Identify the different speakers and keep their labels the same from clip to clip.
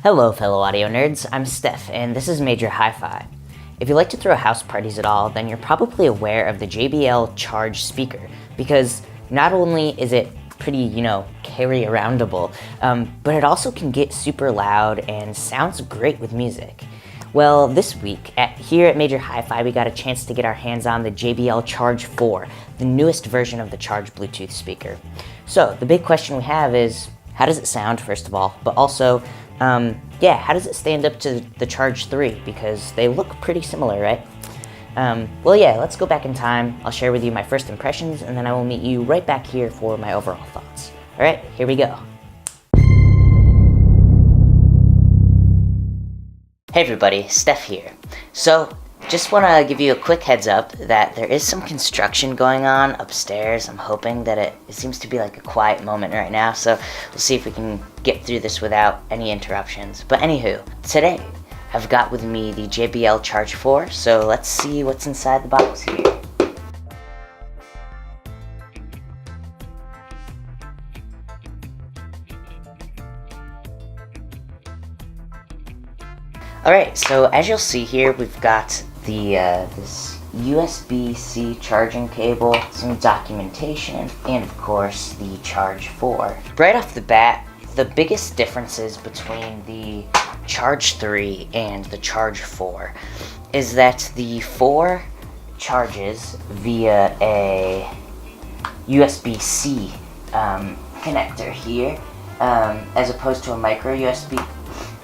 Speaker 1: Hello fellow audio nerds, I'm Steph and this is Major Hi-Fi. If you like to throw house parties at all, then you're probably aware of the JBL Charge speaker because not only is it pretty, carry aroundable, but it also can get super loud and sounds great with music. Well, this week, here at Major Hi-Fi, we got a chance to get our hands on the JBL Charge 4, the newest version of the Charge Bluetooth speaker. So, the big question we have is, how does it sound, first of all, but also, how does it stand up to the Charge 3? Because they look pretty similar, right? Let's go back in time. I'll share with you my first impressions, and then I will meet you right back here for my overall thoughts. All right, here we go. Hey everybody, Steph here. So, just want to give you a quick heads up that there is some construction going on upstairs. I'm hoping that it seems to be like a quiet moment right now, so we'll see if we can get through this without any interruptions. But anywho, today I've got with me the JBL Charge 4, so let's see what's inside the box here. Alright, so as you'll see here, we've got the this USB-C charging cable, some documentation, and of course the Charge 4. Right off the bat, the biggest differences between the Charge 3 and the Charge 4 is that the 4 charges via a USB-C connector here, as opposed to a micro USB.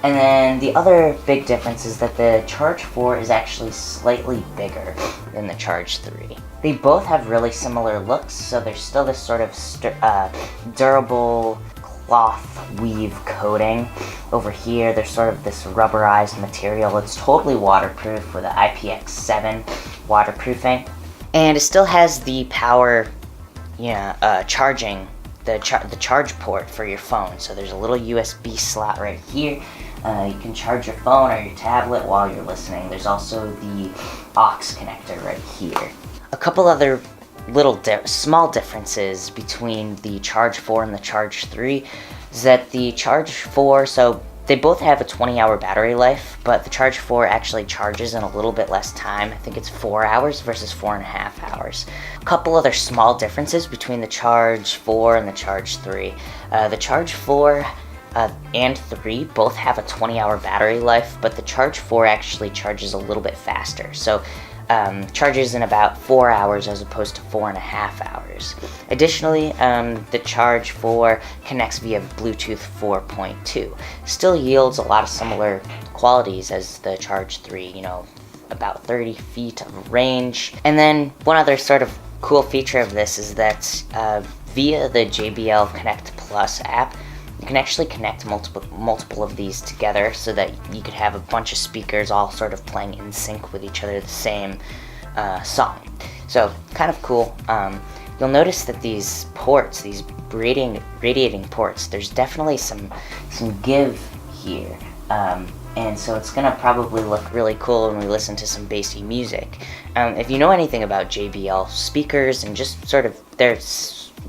Speaker 1: And then the other big difference is that the Charge 4 is actually slightly bigger than the Charge 3. They both have really similar looks, so there's still this sort of durable cloth weave coating. Over here, there's sort of this rubberized material. It's totally waterproof with an IPX7 waterproofing. And it still has the power, charging, the charge port for your phone. So there's a little USB slot right here. You can charge your phone or your tablet while you're listening. There's also the aux connector right here. A couple other little small differences between the Charge 4 and the Charge 3 is that the Charge 4, so they both have a 20-hour battery life, but the Charge 4 actually charges in a little bit less time. I think it's 4 hours versus 4.5 hours. A couple other small differences between the Charge 4 and the Charge 3. The Charge 4 and 3 both have a 20-hour battery life, but the Charge 4 actually charges a little bit faster. So charges in about 4 hours as opposed to 4.5 hours. Additionally, the Charge 4 connects via Bluetooth 4.2. Still yields a lot of similar qualities as the Charge 3, about 30 feet of range. And then one other sort of cool feature of this is that via the JBL Connect Plus app, you can actually connect multiple of these together so that you could have a bunch of speakers all sort of playing in sync with each other the same song. So, kind of cool. You'll notice that these ports, these radiating ports, there's definitely some give here. And so it's going to probably look really cool when we listen to some bassy music. If you know anything about JBL speakers and just sort of their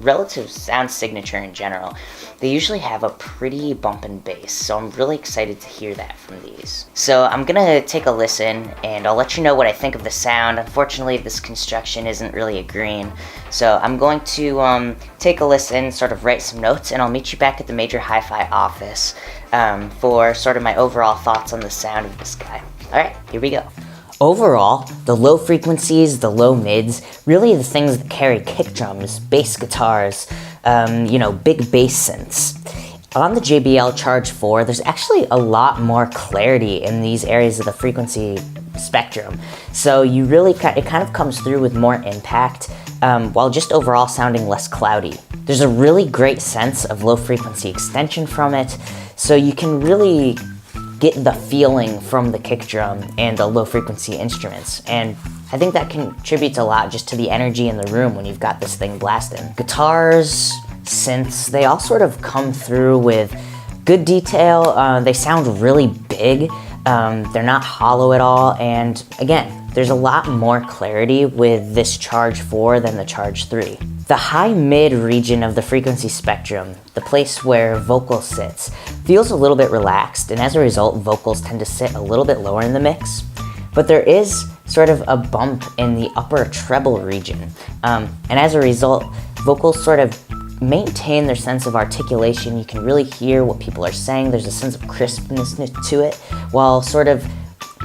Speaker 1: relative sound signature in general, they usually have a pretty bumpin' bass, so I'm really excited to hear that from these. So I'm gonna take a listen, and I'll let you know what I think of the sound. Unfortunately, this construction isn't really agreeing, so I'm going to take a listen, sort of write some notes, and I'll meet you back at the Major Hi-Fi office for sort of my overall thoughts on the sound of this guy. Alright, here we go. Overall, the low frequencies, the low mids, really the things that carry kick drums, bass guitars, big bass synths. On the JBL Charge 4, there's actually a lot more clarity in these areas of the frequency spectrum. So it kind of comes through with more impact, while just overall sounding less cloudy. There's a really great sense of low frequency extension from it, so you can really get the feeling from the kick drum and the low frequency instruments, and I think that contributes a lot just to the energy in the room when you've got this thing blasting. Guitars, synths, they all sort of come through with good detail. They sound really big. They're not hollow at all, and again, there's a lot more clarity with this Charge 4 than the Charge 3. The high-mid region of the frequency spectrum, the place where vocal sits, feels a little bit relaxed, and as a result, vocals tend to sit a little bit lower in the mix. But there is sort of a bump in the upper treble region, and as a result, vocals sort of maintain their sense of articulation. You can really hear what people are saying. There's a sense of crispness to it, while sort of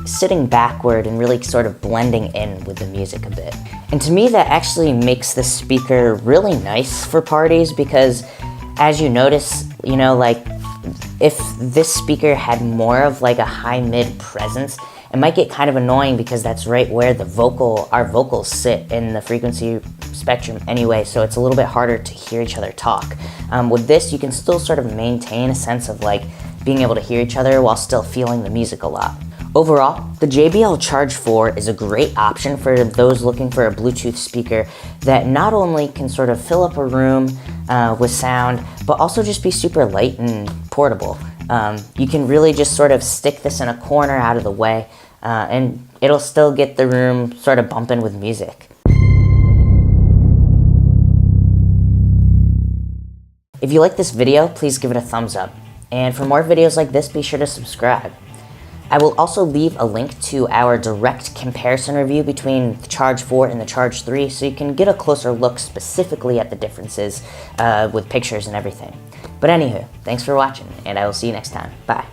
Speaker 1: sitting backward and really sort of blending in with the music a bit. And to me, that actually makes the speaker really nice for parties, because as you notice, you know, like if this speaker had more of like a high-mid presence, it might get kind of annoying because that's right where our vocals sit in the frequency spectrum anyway, so it's a little bit harder to hear each other talk. With this, you can still sort of maintain a sense of like being able to hear each other while still feeling the music a lot. Overall, the JBL Charge 4 is a great option for those looking for a Bluetooth speaker that not only can sort of fill up a room with sound, but also just be super light and portable. You can really just sort of stick this in a corner out of the way, and it'll still get the room sort of bumping with music. If you like this video, please give it a thumbs up. And for more videos like this, be sure to subscribe. I will also leave a link to our direct comparison review between the Charge 4 and the Charge 3, so you can get a closer look specifically at the differences with pictures and everything. But anywho, thanks for watching, and I will see you next time. Bye.